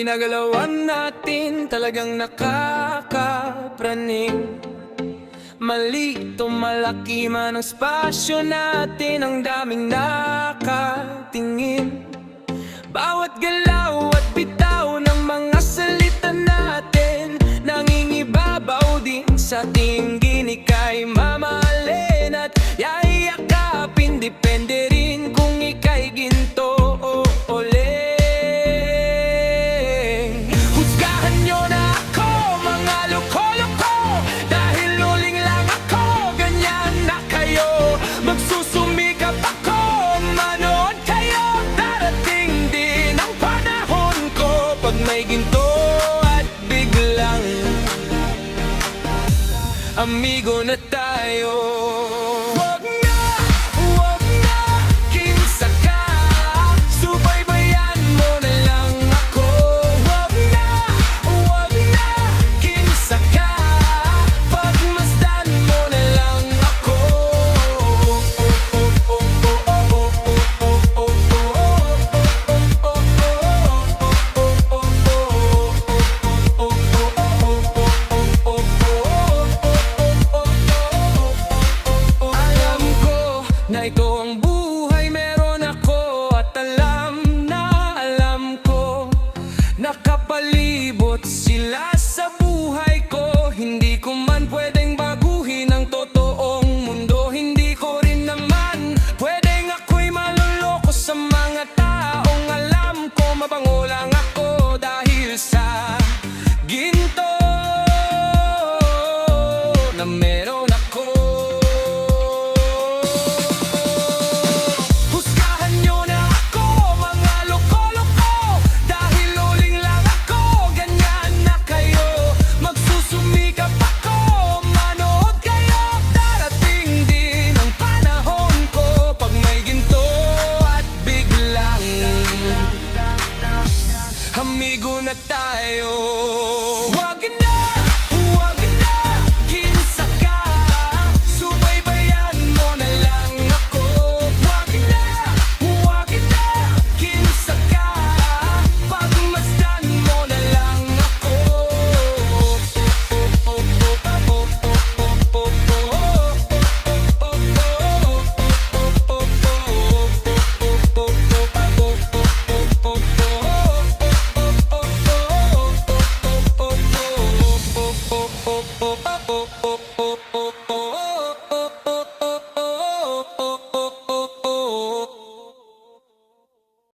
ginagalawan natin talagang nakakapraning. Maliit o malaki man ang spasyo natin, ang daming nakatingin. Bawat galaw at bitaw ng mga salita natin, nangingibabaw din sa tingin. Ika'y mamahalin at yayakapin, depende rin kung ika'y ginto o uling. Husgahan nyo na ako, mga loko-loko, dahil uling lang ako, ganyan na kayo. Magsusumikap ako, manood kayo, darating din ang panahon ko, pag may ginto at biglang amigo na tayo.